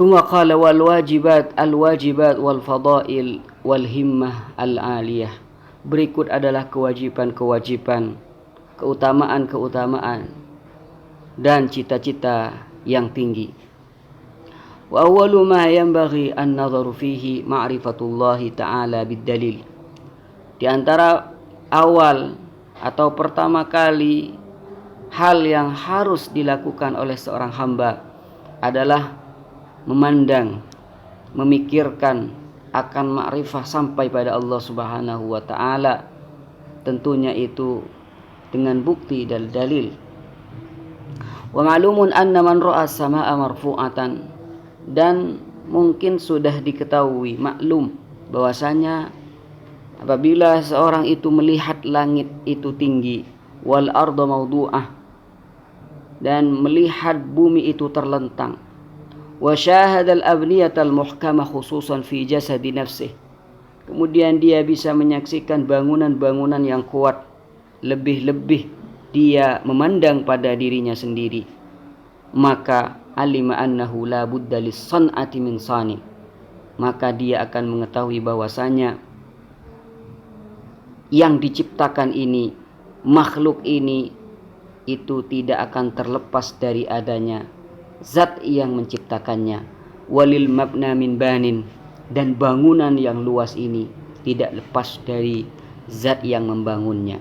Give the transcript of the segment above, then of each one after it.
Thumma qala wal wajibat wal fadail wal himmah al aliyah. Berikut adalah kewajiban-kewajiban, keutamaan-keutamaan dan cita-cita yang tinggi. Wa awwalu ma yanbaghi an-nadharu fihi ma'rifatullahi ta'ala bid-dalil. Di antara awal atau pertama kali hal yang harus dilakukan oleh seorang hamba adalah memandang, memikirkan akan ma'rifah sampai pada Allah Subhanahu wa taala. Tentunya itu dengan bukti dan dalil. Wa ma'lumun anna man ra'a as-samaa'a marfu'atan, dan mungkin sudah diketahui, maklum bahwasanya apabila seorang itu melihat langit itu tinggi, wal arda mawdu'ah, dan melihat bumi itu terlentang, wa syahadal abniyatal muhkamah khususan fi jasadi nafsih, kemudian dia bisa menyaksikan bangunan-bangunan yang kuat, lebih-lebih dia memandang pada dirinya sendiri, maka alima annahu la budda lis-san'ati min sani, maka dia akan mengetahui bahwasanya yang diciptakan ini, makhluk ini, itu tidak akan terlepas dari adanya zat yang menciptakannya. Walil mabna min banin, dan bangunan yang luas ini tidak lepas dari zat yang membangunnya.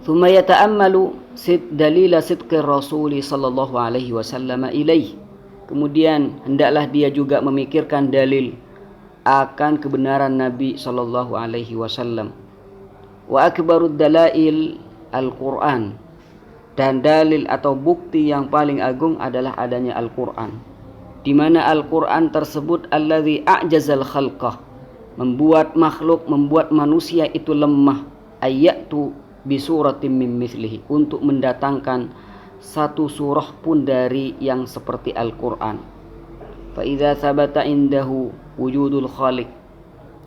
Thumma yata'ammalu dalila sidqir rasuli sallallahu alaihi wasallam ilaih. Kemudian hendaklah dia juga memikirkan dalil akan kebenaran Nabi sallallahu alaihi wasallam. Wa akbarud dalail Al-Quran, dan dalil atau bukti yang paling agung adalah adanya Al-Quran, di mana Al-Quran tersebut alladzi a'jazal khalqah, membuat makhluk, membuat manusia itu lemah, ayatu bi suratin min mithlihi, untuk mendatangkan satu surah pun dari yang seperti Al-Quran. Fa idza thabata indahu wujudul khaliq,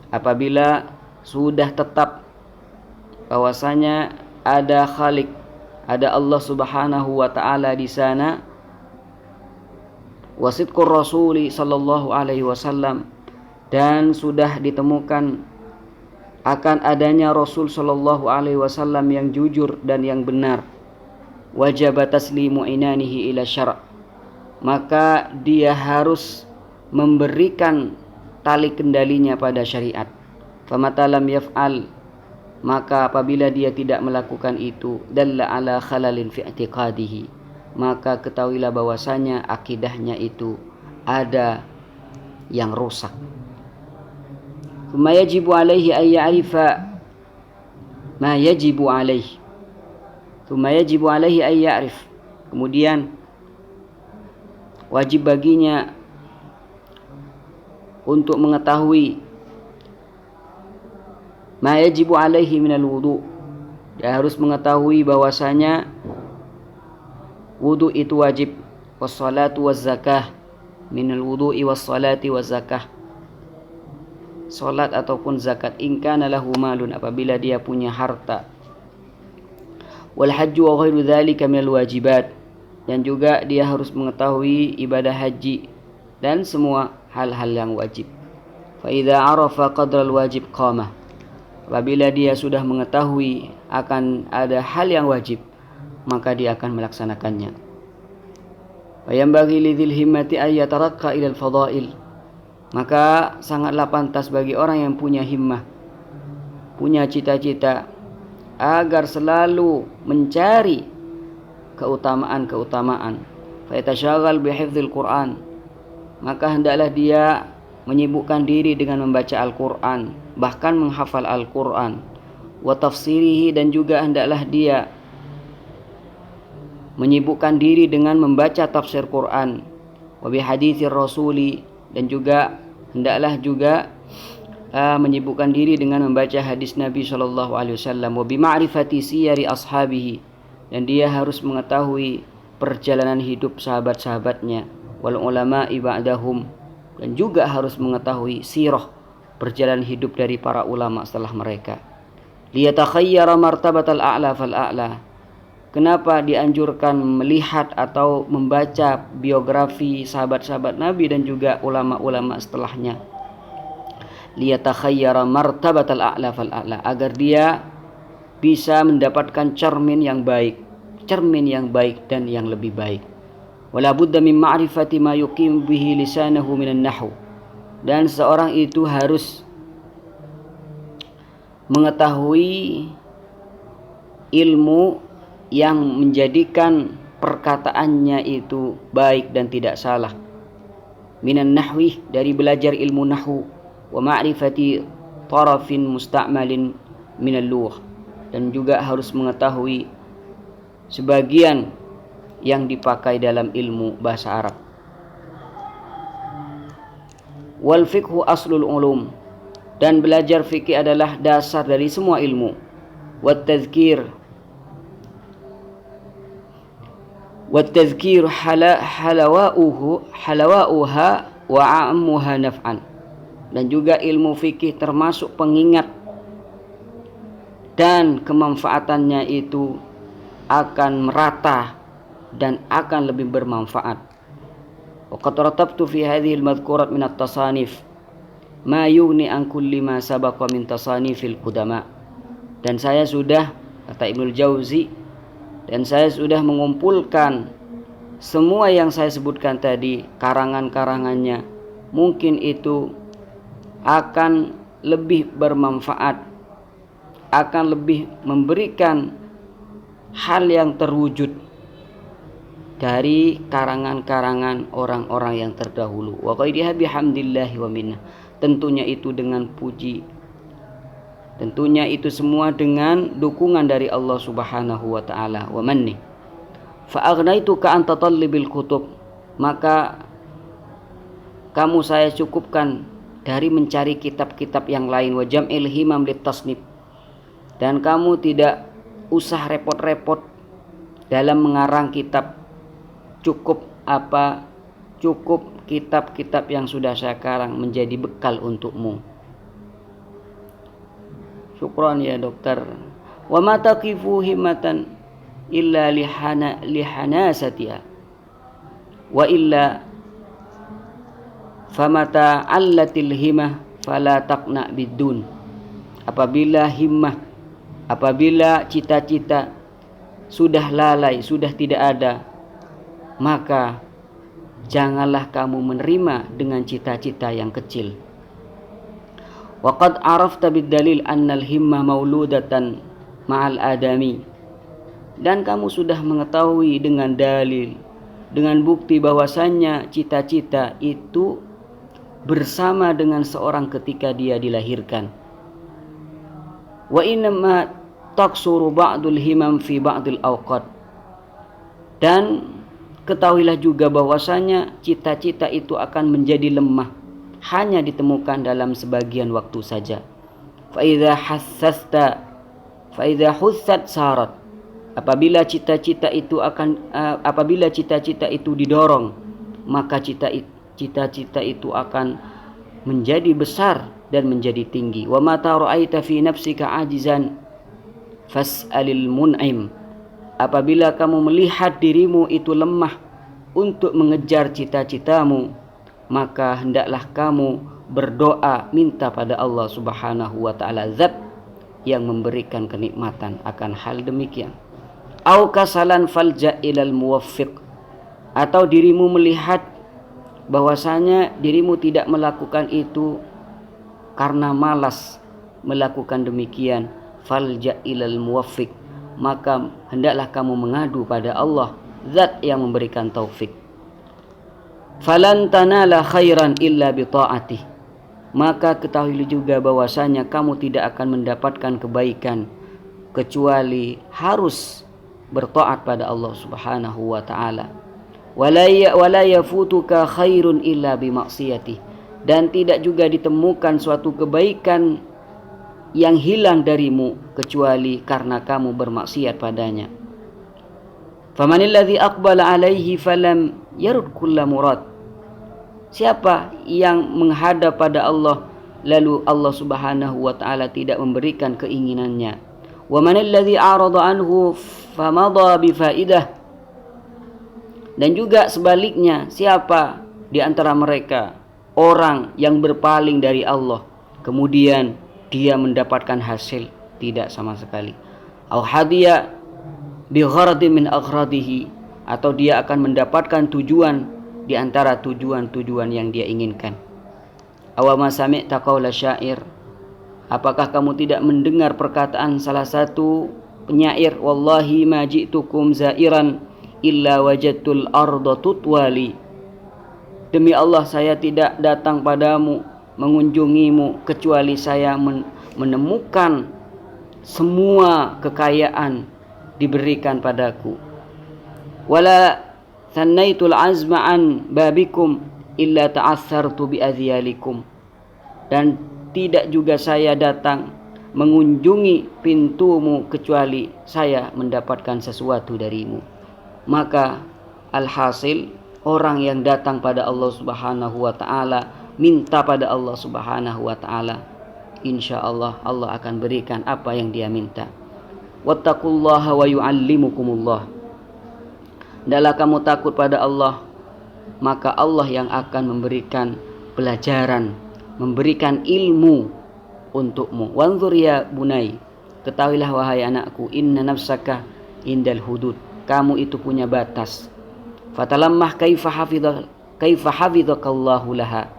apabila sudah tetap bahwasanya ada khaliq, ada Allah Subhanahu wa taala di sana, wasidqur rasuli sallallahu alaihi wasallam, dan sudah ditemukan akan adanya Rasul sallallahu alaihi wasallam yang jujur dan yang benar, wajib taslimu inanihi ila syara', maka dia harus memberikan tali kendalinya pada syariat. Famata lam yaf'al, maka apabila dia tidak melakukan itu, dalla ala khalalin fi i'tiqadihi, maka ketahuilah bahwasanya akidahnya itu ada yang rusak. Thumma yajibu alaihi ay ya'rifa ma yajibu alaihi. Thumma yajibu alaihi ay ya'rif, kemudian wajib baginya untuk mengetahui ma yajibu alaihi minal wudu, dia harus mengetahui bahwasanya wudu itu wajib, wassalatu wazzakah, minal wudu'i wassalati wazzakah, salat ataupun zakat, in kana lahu malun, apabila dia punya harta, wal hajju wa ghairu dzalika minal wajibat, dan juga dia harus mengetahui ibadah haji dan semua hal-hal yang wajib. Fa idza arafa qadral wajib qamah, apabila dia sudah mengetahui akan ada hal yang wajib, maka dia akan melaksanakannya. Wa yanbaghi lidzil himmati ay yatarakka ila al-fadail, maka sangatlah pantas bagi orang yang punya himmah, punya cita-cita, agar selalu mencari keutamaan-keutamaan. Fa yatasyaghal bihifdzil Qur'an, maka hendaklah dia menyibukkan diri dengan membaca Al-Quran, bahkan menghafal Al-Quran, wa tafsirihi, dan juga hendaklah dia menyibukkan diri dengan membaca tafsir Quran, wa bihaditsir rasuli, dan juga hendaklah juga menyibukkan diri dengan membaca hadis Nabi sallallahu alaihi wasallam, wa bima'rifati siyari ashabihi, dan dia harus mengetahui perjalanan hidup sahabat-sahabatnya, wal ulama'i ba'dahum, dan juga harus mengetahui sirah, perjalanan hidup dari para ulama setelah mereka. Liyatakhayyara martabatal a'la fal a'la, kenapa dianjurkan melihat atau membaca biografi sahabat-sahabat Nabi dan juga ulama-ulama setelahnya? Liyatakhayyara martabatal a'la fal a'la, agar dia bisa mendapatkan cermin yang baik dan yang lebih baik. Wala budda min ma'rifati ma yuqim bihi lisanahu minan nahwu, dan seorang itu harus mengetahui ilmu yang menjadikan perkataannya itu baik dan tidak salah. Minan nahwi, dari belajar ilmu nahwu, wa ma'rifati tarafin musta'malin minal lugh, dan juga harus mengetahui sebagian yang dipakai dalam ilmu bahasa Arab. Wal fiqhu aslul ulum, dan belajar fikih adalah dasar dari semua ilmu. Wat tadhkir halawauha wa a'ammuha naf'an, dan juga ilmu fikih termasuk pengingat dan kemanfaatannya itu akan merata dan akan lebih bermanfaat. Waqad ratabtu fi hadhihi al-madhkurat min at-tasanif ma yughni an kulli ma sabaqa min tasanifil qudama. Dan saya sudah, kata Ibnul Jauzi, dan saya sudah mengumpulkan semua yang saya sebutkan tadi, karangan-karangannya, mungkin itu akan lebih bermanfaat, akan lebih memberikan hal yang terwujud dari karangan-karangan orang-orang yang terdahulu. Wa qaidiha bihamdillahi wa minnah, tentunya itu dengan puji, tentunya itu semua dengan dukungan dari Allah Subhanahu wa taala. Wa manni fa aghnaituka an tatallibil kutub, maka kamu saya cukupkan dari mencari kitab-kitab yang lain. Wa jam'il himam litasnif, dan kamu tidak usah repot-repot dalam mengarang kitab. Cukup kitab-kitab yang sudah saya karang menjadi bekal untukmu. Syukran ya dokter. Wa ma taqifu himmatan illa lihanasatiha wa illa famata allatil himmah fala taqna bidun. Apabila cita-cita sudah lalai, sudah tidak ada, maka janganlah kamu menerima dengan cita-cita yang kecil. Waqad arafta bid-dalil annal himmah mauludatan ma'al adami, dan kamu sudah mengetahui dengan dalil, dengan bukti bahwasannya cita-cita itu bersama dengan seorang ketika dia dilahirkan. Wa inma taksuru ba'dul himam fi ba'dil awqat, dan ketahuilah juga bahwasanya cita-cita itu akan menjadi lemah, hanya ditemukan dalam sebagian waktu saja. Fa idza hussat sarat, apabila cita-cita itu didorong, maka cita-cita itu akan menjadi besar dan menjadi tinggi. Wa mata ra'aita fi nafsika ajizan fas'alil mun'im, apabila kamu melihat dirimu itu lemah untuk mengejar cita-citamu, maka hendaklah kamu berdoa, minta pada Allah Subhanahu wa taala, zat yang memberikan kenikmatan akan hal demikian. Au kasalan falja ilal muwaffiq, atau dirimu melihat bahwasanya dirimu tidak melakukan itu karena malas melakukan demikian, falja ilal muwaffiq, maka hendaklah kamu mengadu pada Allah, zat yang memberikan taufik. Falan tanala khairan illa bi ta'atih, maka ketahuilah juga bahwasanya kamu tidak akan mendapatkan kebaikan kecuali harus bertaat pada Allah Subhanahu wa taala. Wala yafutuka khairun illa bi maksiyatih, dan tidak juga ditemukan suatu kebaikan yang hilang darimu kecuali karena kamu bermaksiat padanya. Famanilladzi aqbala alaihi falam yarud kulla murad, siapa yang menghadap pada Allah lalu Allah Subhanahu wa taala tidak memberikan keinginannya. Wa man alladhi a'rada anhu famadha bifaidah. Dan juga sebaliknya, siapa di antara mereka orang yang berpaling dari Allah kemudian dia mendapatkan hasil tidak sama sekali. Au hadiya bi gharadin min aghradihi, atau dia akan mendapatkan tujuan di antara tujuan-tujuan yang dia inginkan. Awama sami'ta qaula syair, apakah kamu tidak mendengar perkataan salah satu penyair, wallahi ma ji'tukum zairan illa wajadtul arda tutwali. Demi Allah, saya tidak datang padamu mengunjungimu kecuali saya menemukan semua kekayaan diberikan padaku. Wala thannaitul azma an babikum illa ta'assartu bi adhyalikum. Dan tidak juga saya datang mengunjungi pintumu kecuali saya mendapatkan sesuatu darimu. Maka alhasil, orang yang datang pada Allah Subhanahu wa taala, minta pada Allah Subhanahu wa taala, insyaallah Allah akan berikan apa yang dia minta. Wattaqullaha wa yu'allimukumullah. Hendaklah kamu takut pada Allah, maka Allah yang akan memberikan pelajaran, memberikan ilmu untukmu. Wanzur ya bunai, ketahuilah wahai anakku, inna nafsaka indal hudud, kamu itu punya batas. Fatalammah kaifa hafidhakallahu laha,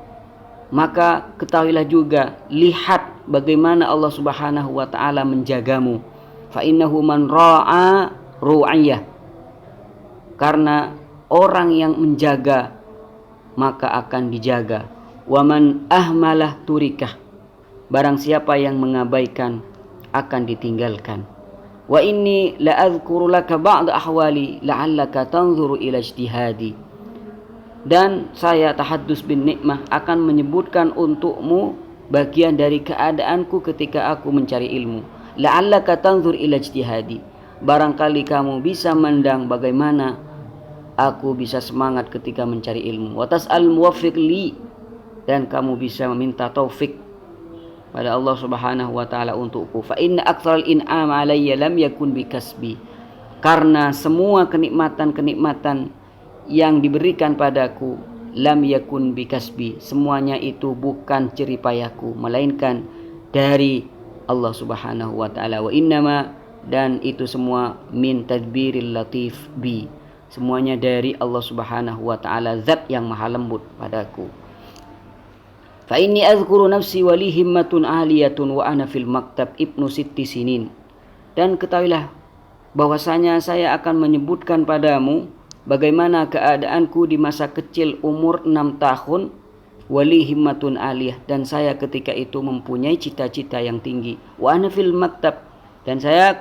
maka ketahuilah juga, lihat bagaimana Allah Subhanahu wa taala menjagamu. Fa innahu man ra'a ru'iyah, karena orang yang menjaga maka akan dijaga. Wa man ahmalah turikah, barang siapa yang mengabaikan akan ditinggalkan. Wa inni la adhkuru laka ba'd ahwali la'allaka tanzuru ila ijtihadi. Dan saya tahaddus bin nikmah akan menyebutkan untukmu bagian dari keadaanku ketika aku mencari ilmu. La'allaka tanzur ila ijtihadi, barangkali kamu bisa mendang bagaimana aku bisa semangat ketika mencari ilmu. Wa tas'al muwaffiq li, dan kamu bisa meminta taufik pada Allah Subhanahu wa taala untukku. Fa inna aktsaral in'am alayya lam yakun bikasbi, karena semua kenikmatan-kenikmatan yang diberikan padaku, lam yakun bikasbi, semuanya itu bukan jerih payahku, melainkan dari Allah Subhanahu wa taala. Wa innama, dan itu semua min tadbiril latif bi, semuanya dari Allah Subhanahu wa taala, zat yang maha lembut padaku. Fa inni azkuru nafsi wa li himmatun aliyatun wa ana fil maktab ibnu sitti sinin. Dan ketahuilah bahwasanya saya akan menyebutkan padamu bagaimana keadaanku di masa kecil umur 6 tahun, wali himmatun aliyah, dan saya ketika itu mempunyai cita-cita yang tinggi. Wa ana fil maktab, dan saya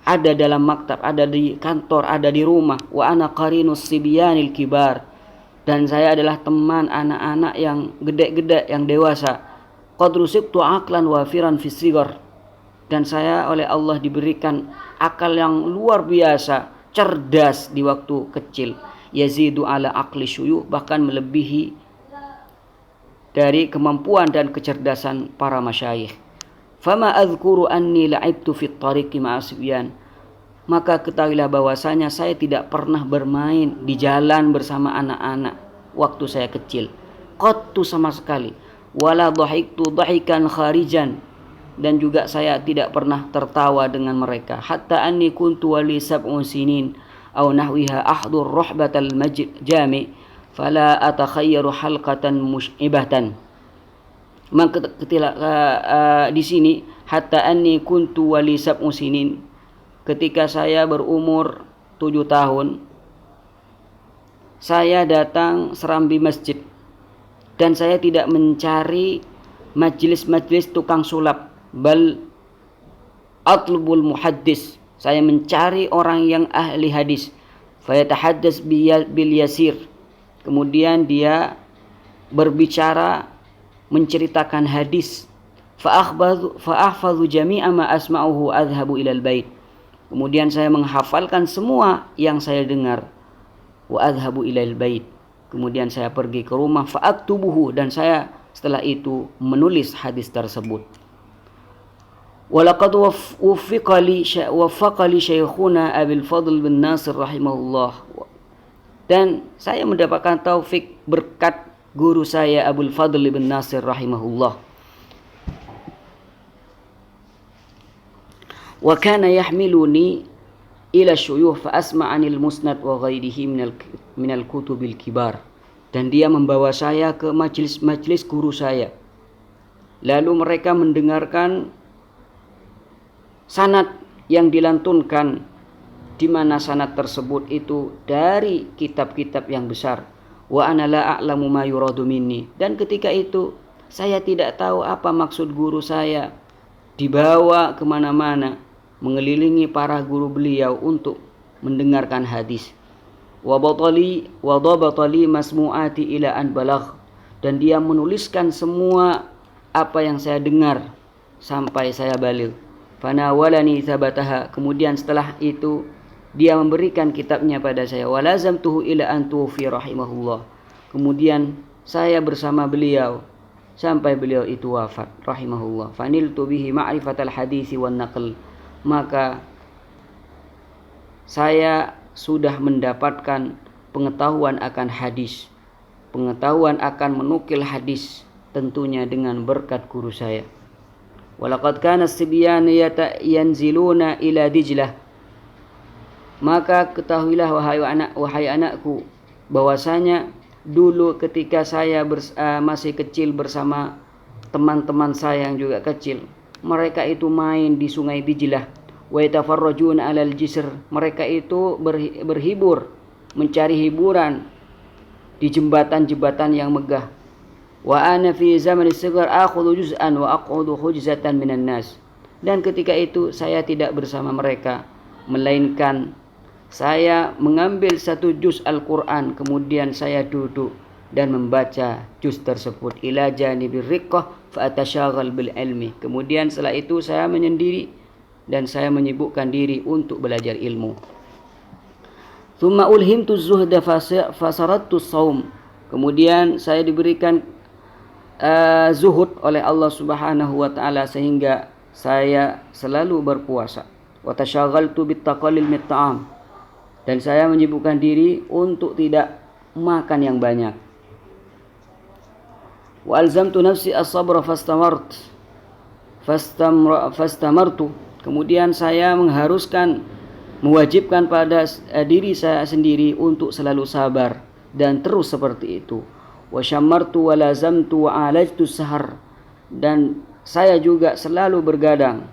ada dalam maktab, ada di kantor, ada di rumah. Wa ana qarinus sibyanil kibar, dan saya adalah teman anak-anak yang gede-gede, yang dewasa. Qad rusibtu aqlan wafiran fis sigar, dan saya oleh Allah diberikan akal yang luar biasa, cerdas di waktu kecil. Yazidu ala aqli syuyukh, bahkan melebihi dari kemampuan dan kecerdasan para masyayikh. Fama azkuru anni la'ibtu fit tariqi ma'asibyan, maka ketahuilah bahwasanya saya tidak pernah bermain di jalan bersama anak-anak waktu saya kecil, qattu sama sekali. Wala dhahiktu dhahikan kharijan, dan juga saya tidak pernah tertawa dengan mereka. Hatta anni kuntu wali sab'un sinin aw nahwiha ahdur ruhbatal jami fala atakhayyaru halqatan mushibatan. Maka ketika di sini hatta anni kuntu wali sab'un sinin, ketika saya berumur 7 tahun, saya datang serambi masjid, dan saya tidak mencari majlis-majlis tukang sulap, bal atlubul muhaddis, saya mencari orang yang ahli hadis. Fayatahaddas bil yasir, kemudian dia berbicara, menceritakan hadis. Fa'ahfadhu jami'a ma asma'uhu adhabu ilal bait, kemudian saya menghafalkan semua yang saya dengar. Wa adhabu ilal bait, kemudian saya pergi ke rumah. Fa'aktubuhu, dan saya setelah itu menulis hadis tersebut. Walaqad waffaqa li syekhuna Abil Fadl bin Nasir rahimahullah. Dan saya mendapatkan taufik berkat guru saya Abul Fadl bin Nasir rahimahullah. Wa kana yahmiluni ila syuyukh fa asma'anil musnad wa ghairihi minal kutubil kibar. Dan dia membawa saya ke majelis-majelis guru saya. Lalu mereka mendengarkan sanad yang dilantunkan, di mana sanad tersebut itu dari kitab-kitab yang besar. Wa ana la a'lamu ma yuradu minni. Dan ketika itu saya tidak tahu apa maksud guru saya. Dibawa kemana-mana, mengelilingi para guru beliau untuk mendengarkan hadis. Wa dhabatali masmu'ati ila an balagh. Dan dia menuliskan semua apa yang saya dengar sampai saya baligh. Fanawalani thabataha. Kemudian setelah itu dia memberikan kitabnya pada saya. Walazamtuhu ila an tuwfi rahimahullah. Kemudian saya bersama beliau sampai beliau itu wafat rahimahullah. Faniltu bihi ma'rifatal hadisi wan naql. Maka saya sudah mendapatkan pengetahuan akan hadis, pengetahuan akan menukil hadis, tentunya dengan berkat guru saya. Walaqad kana as-sibyan yanziluna ila Dijlah. Maka ketahuilah wahai anakku, bahwasanya dulu ketika saya masih kecil bersama teman-teman saya yang juga kecil, mereka itu main di sungai Dijlah. Wa yatafarrajuna 'alal jisr. Mereka itu berhibur, mencari hiburan di jembatan-jembatan yang megah. Wa ana fi zaman as-sighar akhudhu juz'an wa aq'udu hujzatan minan nas. Dan ketika itu saya tidak bersama mereka, melainkan saya mengambil satu juz Al-Quran, kemudian saya duduk dan membaca juz tersebut. Ila janibir riqqah fa atasyaghal bil ilmi. Kemudian setelah itu saya menyendiri dan saya menyibukkan diri untuk belajar ilmu. Thumma ulhimtu zuhda fasarattu shaum. Kemudian saya diberikan zuhud oleh Allah Subhanahu wa taala sehingga saya selalu berpuasa. Wa tasyaghaltu bittaqallil mit ta'am. Dan saya menyibukkan diri untuk tidak makan yang banyak. Wa alzamtu nafsi as-sabra fastamartu. Kemudian saya mewajibkan pada diri saya sendiri untuk selalu sabar dan terus seperti itu. Wa syammartu wa lazamtu wa alajtu sahar. Dan saya juga selalu bergadang.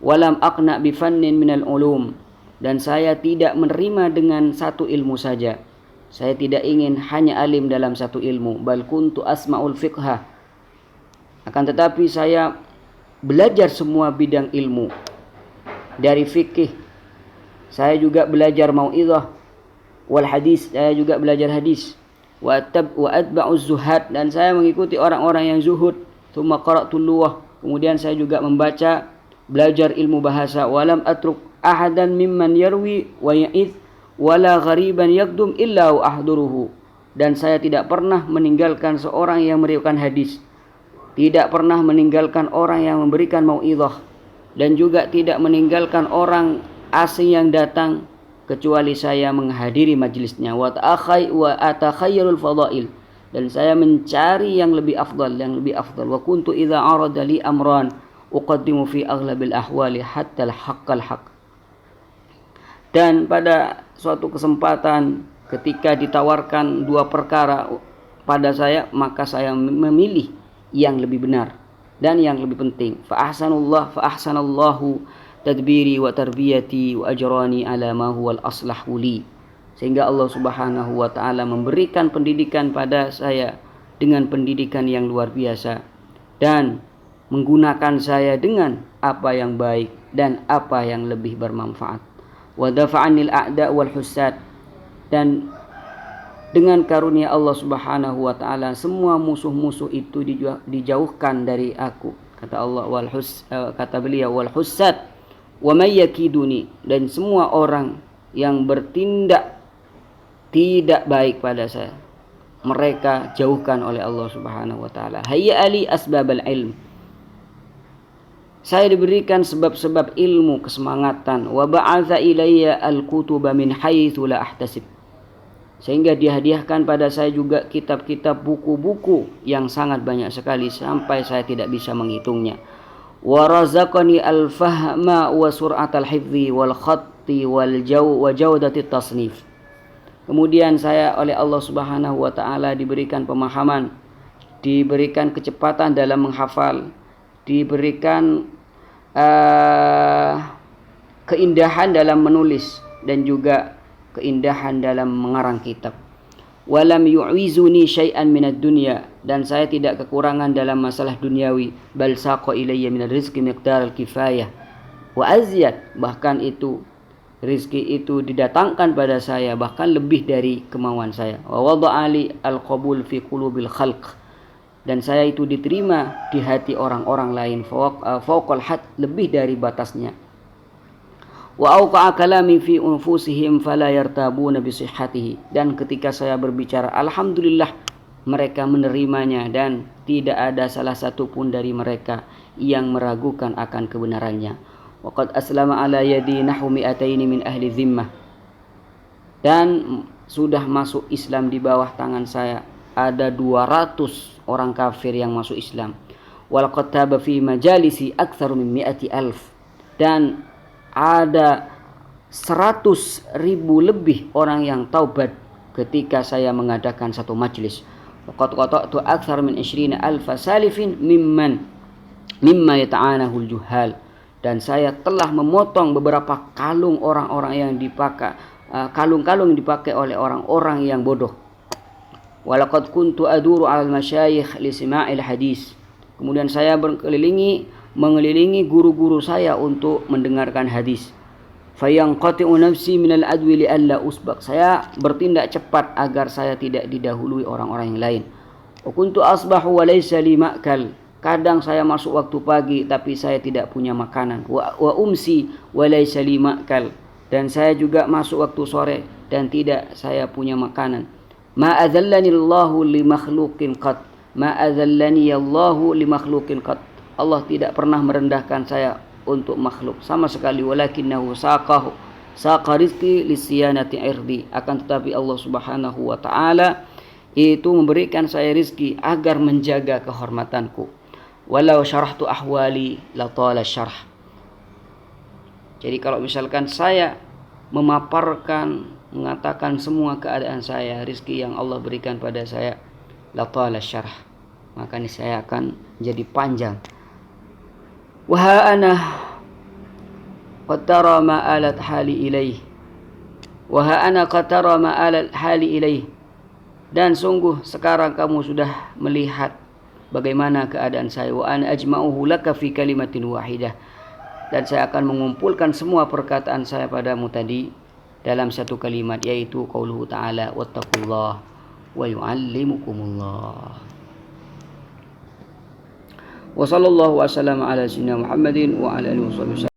Walam aqna bi fannin minal ulum. Dan saya tidak menerima dengan satu ilmu saja. Saya tidak ingin hanya alim dalam satu ilmu. Bal kuntu asma'ul fiqha. Akan tetapi saya belajar semua bidang ilmu. Dari fikih, saya juga belajar mau'izah. Wal hadis, saya juga belajar hadis. Wa atba'uz zuhad. Dan saya mengikuti orang-orang yang zuhud. Tsumma qara'tul lughah. Kemudian saya juga belajar ilmu bahasa. Walam atruk ahadan mimman yarwi wa ya'id wala ghariban yakdum illa ahduruhu. Dan saya tidak pernah meninggalkan seorang yang meriwayatkan hadis, tidak pernah meninggalkan orang yang memberikan mau'izah, dan juga tidak meninggalkan orang asing yang datang kecuali saya menghadiri majelisnya. Wa atakhayyarul fadail. Dan saya mencari yang lebih afdal. Wa kuntu idza arada li amran uqaddimu fi aghlabil ahwali hatta al-haqqal haqq. Dan pada suatu kesempatan ketika ditawarkan dua perkara pada saya, maka saya memilih yang lebih benar dan yang lebih penting. Fa ahsanallahu tadbiri wa tarbiyati wa ajrani ala ma huwal aslahu li. Sehingga Allah Subhanahu wa taala memberikan pendidikan pada saya dengan pendidikan yang luar biasa dan menggunakan saya dengan apa yang baik dan apa yang lebih bermanfaat. Wa dafa'anil a'da wal husad. Dan dengan karunia Allah Subhanahu wa taala semua musuh-musuh itu dijauhkan dari aku. Kata Allah kata beliau wal husad wa may yakiduni. Dan semua orang yang bertindak tidak baik pada saya, mereka jauhkan oleh Allah Subhanahu wa taala. Hayya ali asbabal ilm. Saya diberikan sebab-sebab ilmu, kesemangatan. Wa ba'atha ilayya al-kutuba min haitsu la ahtasib. Sehingga dihadiahkan pada saya juga kitab-kitab, buku-buku yang sangat banyak sekali sampai saya tidak bisa menghitungnya. Wa razaqani al-fahma wa sur'atal hifzi wal khatti wa jawdati tasnif. Kemudian saya oleh Allah Subhanahu wa taala diberikan pemahaman, diberikan kecepatan dalam menghafal, diberikan keindahan dalam menulis dan juga keindahan dalam mengarang kitab. Walam yu'izuni syai'an minad dunya, dan saya tidak kekurangan dalam masalah duniawi. Bal saqa ilayya minal rizqi miqdar al-kifayah wa azyad, bahkan itu rizki itu didatangkan pada saya bahkan lebih dari kemauan saya. Wa wada'ali al-qabul fi qulubil khalq, dan saya itu diterima di hati orang-orang lain fawqal had, lebih dari batasnya. Wa auqa'a kalami fi unfusihim fala yartabuna bi sihhatihi, dan ketika saya berbicara alhamdulillah mereka menerimanya dan tidak ada salah satu pun dari mereka yang meragukan akan kebenarannya. Waqad aslama ala yadi nahu mi'ataini min ahli zimmah, dan sudah masuk Islam di bawah tangan saya ada 200 orang kafir yang masuk Islam. Walaqad taba fi majalisi aktsaru min 100,000, dan ada 100.000 lebih orang yang taubat ketika saya mengadakan satu majlis. Waqad qata'tu aktsar min 20,000 salifin mimma yata'anahu al-juhal, dan saya telah memotong beberapa kalung orang-orang yang dipakai, kalung-kalung yang dipakai oleh orang-orang yang bodoh. Walaqad kuntu aduru 'alal masyayikh li sima'il hadis. Kemudian saya mengelilingi guru-guru saya untuk mendengarkan hadis. Fayanqati'u nafsi minal adwi li alla usbaq. Saya bertindak cepat agar saya tidak didahului orang-orang yang lain. Wa kuntu asbahu wa laysa li ma'kal. Kadang saya masuk waktu pagi tapi saya tidak punya makanan. Wa umsi wa laysa li ma'kal, dan saya juga masuk waktu sore dan tidak saya punya makanan. Ma adzallani Allahu li makhluqin qat. Ma adzallani Allahu li makhluqin qat. Allah tidak pernah merendahkan saya untuk makhluk sama sekali. Walakinnahu saqa rizqi lisiyanati irdi. Akan tetapi Allah Subhanahu wa taala itu memberikan saya rizki agar menjaga kehormatanku. Walau syarahtu ahwali la tala syarh. Jadi kalau misalkan saya memaparkan, mengatakan semua keadaan saya, rizki yang Allah berikan pada saya, la tala syarh, maka ini saya akan jadi panjang. Wa ana qad tara ma alat hali ilaih. Wa ana qad tara ma alat hali ilaih. Dan sungguh sekarang kamu sudah melihat bagaimana keadaan saya. Wa ana ajma'uhu laka fi kalimatin wahidah, dan saya akan mengumpulkan semua perkataan saya padamu tadi dalam satu kalimat, yaitu qauluhu ta'ala wattaqullah wa yu'allimukumullah. Wa sallallahu wa sallama ala sayyidina Muhammadin wa ala alihi wasallam.